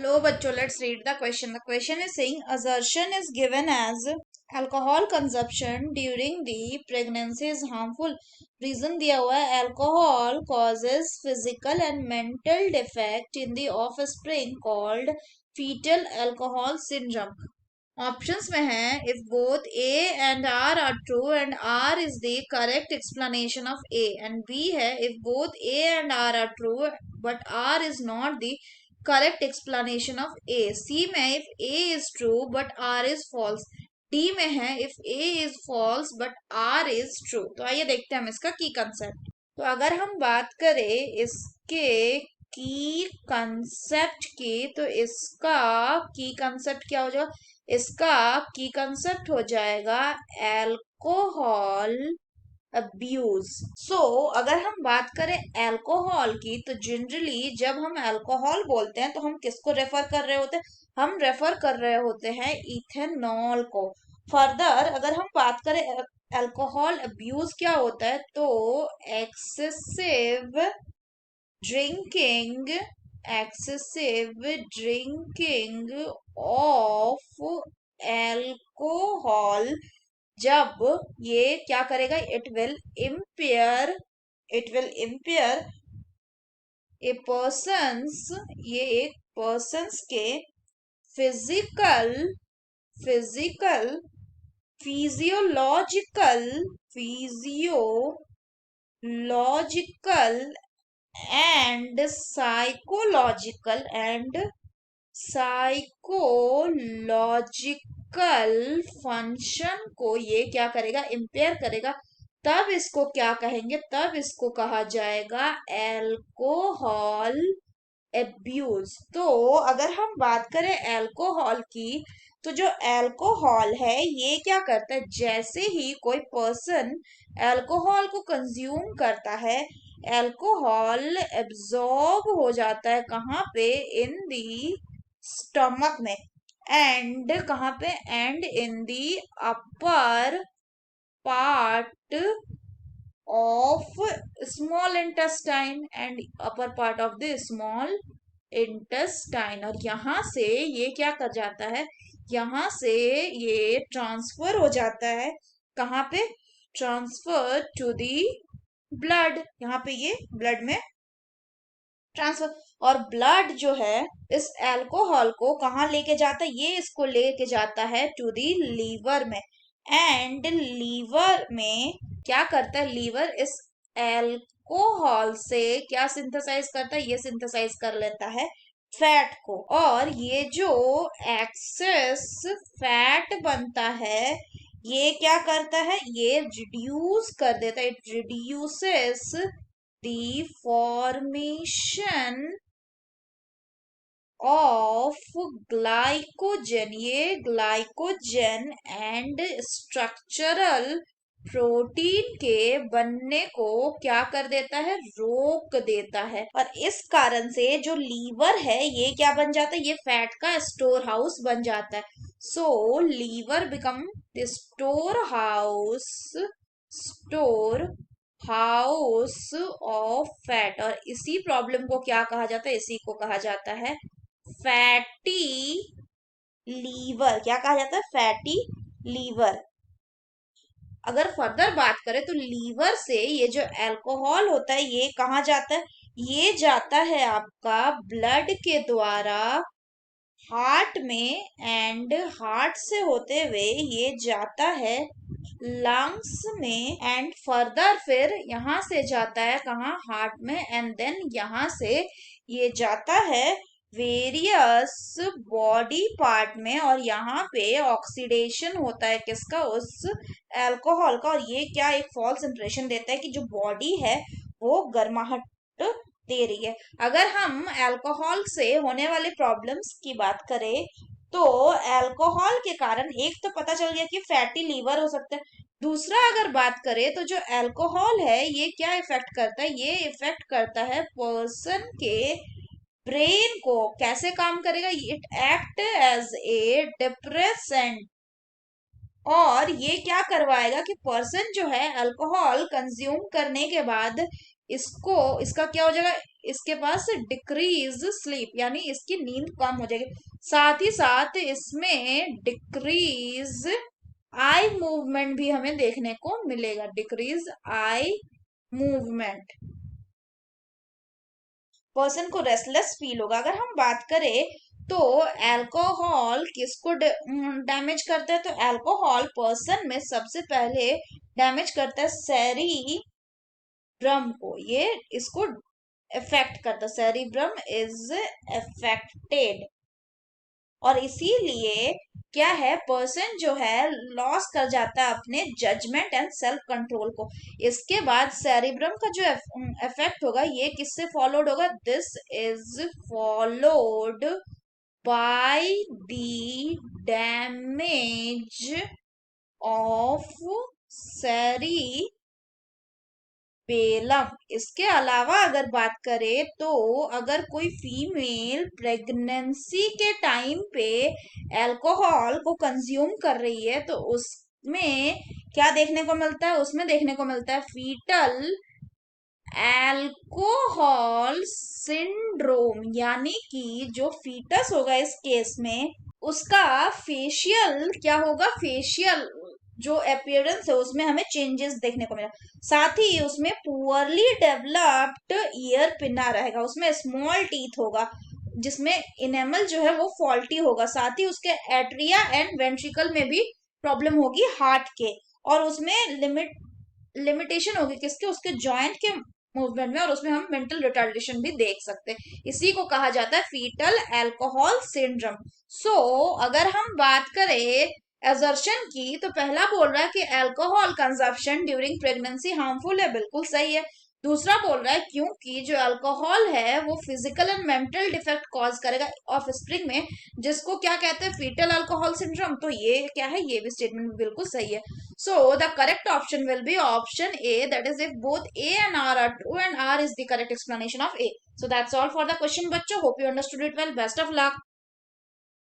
Hello, bachcho. Let's read the question. The question is saying assertion is given as alcohol consumption during the pregnancy is harmful. Reason दिया हुआ है alcohol causes physical and mental defect in the offspring called fetal alcohol syndrome. Options में है if both A and R are true and R is the correct explanation of A, and B है if both A and R are true but R is not the correct explanation of A. C में if A is true but R is false. D में है if A is false but R is true. तो आइए देखते हैं हम इसका की कंसेप्ट. तो अगर हम बात करें इसके की कंसेप्ट की, तो इसका की कंसेप्ट क्या हो जाएगा? इसका की कंसेप्ट हो जाएगा एल्कोहल अब्यूज. अगर हम बात करें अल्कोहल की, तो जनरली जब हम अल्कोहल बोलते हैं तो हम किसको रेफर कर रहे होते हैं? हम रेफर कर रहे होते हैं इथेनॉल को. फर्दर अगर हम बात करें अल्कोहल अब्यूज क्या होता है, तो एक्सेसिव ड्रिंकिंग ऑफ एल्कोहल, जब ये क्या करेगा, it will empire A persons, ये एक पर्सन्स के physical physiological and psychological function को ये क्या करेगा, इम्पेयर करेगा. तब इसको क्या कहेंगे? तब इसको कहा जाएगा एल्कोहल एब्यूज. तो अगर हम बात करें अल्कोहल की, तो जो अल्कोहल है ये क्या करता है, जैसे ही कोई पर्सन अल्कोहल को कंज्यूम करता है, अल्कोहल एब्जॉर्ब हो जाता है कहाँ पे? इन दी स्टमक में. एंड कहाँ पे? And in the upper part of small intestine and upper part of the small intestine. और यहाँ से ये क्या कर जाता है, यहाँ से ये ट्रांसफर हो जाता है कहाँ पे? Transfer to the blood. यहाँ पे ये ब्लड में ट्रांसफर. और ब्लड जो है इस अल्कोहल को कहाँ लेके जाता है? ये इसको लेके जाता है टू दी लीवर में. एंड लीवर में क्या करता है? लीवर इस अल्कोहल से क्या सिंथेसाइज करता है? ये सिंथेसाइज कर लेता है फैट को. और ये जो एक्सेस फैट बनता है, ये क्या करता है? ये रिड्यूस कर देता है. It reduces the formation of glycogen. ये ग्लाइकोजन एंड स्ट्रक्चरल प्रोटीन के बनने को क्या कर देता है? रोक देता है. और इस कारण से जो लीवर है ये क्या बन जाता है? ये फैट का स्टोर हाउस बन जाता है. So liver become the store house of fat. और इसी प्रॉब्लम को क्या कहा जाता है? इसी को कहा जाता है फैटी लीवर. क्या कहा जाता है? Fatty liver. अगर फर्दर बात करें तो लीवर से ये जो अल्कोहल होता है ये कहाँ जाता है? ये जाता है आपका ब्लड के द्वारा हार्ट में, एंड हार्ट से होते हुए ये जाता है लंग्स में, एंड फर्दर फिर यहाँ से जाता है कहाँ? हार्ट में. एंड देन यहाँ से ये जाता है वेरियस बॉडी पार्ट में, और यहाँ पे ऑक्सीडेशन होता है किसका? उस अल्कोहल का. और ये क्या एक फॉल्स इंप्रेशन देता है कि जो बॉडी है वो गर्माहट दे रही है. अगर हम अल्कोहल से होने वाले प्रॉब्लम्स की बात करें, तो अल्कोहल के कारण एक तो पता चल गया कि फैटी लीवर हो सकता है. दूसरा अगर बात करें तो जो अल्कोहल है ये क्या इफेक्ट करता है? ये इफेक्ट करता है पर्सन के ब्रेन को. कैसे काम करेगा? It act as a depressant. और ये क्या करवाएगा कि पर्सन जो है अल्कोहल कंज्यूम करने के बाद इसको इसका क्या हो जाएगा, इसके पास डिक्रीज स्लीप यानी इसकी नींद कम हो जाएगी। साथ ही साथ इसमें डिक्रीज आई मूवमेंट भी हमें देखने को मिलेगा, डिक्रीज आई मूवमेंट। पर्सन को रेस्टलेस फील होगा। अगर हम बात करें तो अल्कोहल किसको डैमेज करता है, तो अल्कोहल पर्सन में सबसे पहले डैमेज करता है सेरिब्रम को, ये इसको इफेक्ट करता है, सेरिब्रम इज अफेक्टेड। और इसीलिए क्या है, पर्सन जो है लॉस कर जाता है अपने जजमेंट एंड सेल्फ कंट्रोल को। इसके बाद सेरिब्रम का जो इफेक्ट होगा ये किससे फॉलोड होगा, this is followed by the damage of cerebellum. इसके अलावा अगर बात करें तो अगर कोई फीमेल प्रेगनेंसी के टाइम पे अल्कोहल को कंज्यूम कर रही है तो उसमें क्या देखने को मिलता है, उसमें देखने को मिलता है फीटल अल्कोहल सिंड्रोम, यानी कि जो फीटस होगा इस केस में उसका फेशियल क्या होगा, फेशियल जो अपीयरेंस है उसमें हमें चेंजेस देखने को मिला। साथ ही उसमें पुअरली डेवलप्ड ईयर पिना रहेगा, उसमें स्मॉल टीथ होगा जिसमें इनेमल जो है वो फॉल्टी होगा। साथ ही उसके एट्रिया एंड वेंट्रिकल में भी प्रॉब्लम होगी हार्ट के, और उसमें लिमिटेशन होगी किसके, उसके जॉइंट के मूवमेंट में, और उसमें हम मेंटल रिटार्डेशन भी देख सकते हैं। इसी को कहा जाता है फीटल अल्कोहल सिंड्रोम। सो अगर हम बात करें एजर्शन की तो पहला बोल रहा है कि alcohol consumption during pregnancy harmful है, बिल्कुल सही है। दूसरा बोल रहा है क्योंकि जो अल्कोहल है वो physical and mental defect cause करेगा ऑफ स्प्रिंग में, जिसको क्या कहते हैं, फीटल अल्कोहल सिंड्रोम। तो ये क्या है, ये भी स्टेटमेंट बिल्कुल सही है। So the correct option will be option A, that is if both A and R are true and R is the correct explanation of A. So that's all for the question बच्चों, hope you understood it well, best of luck.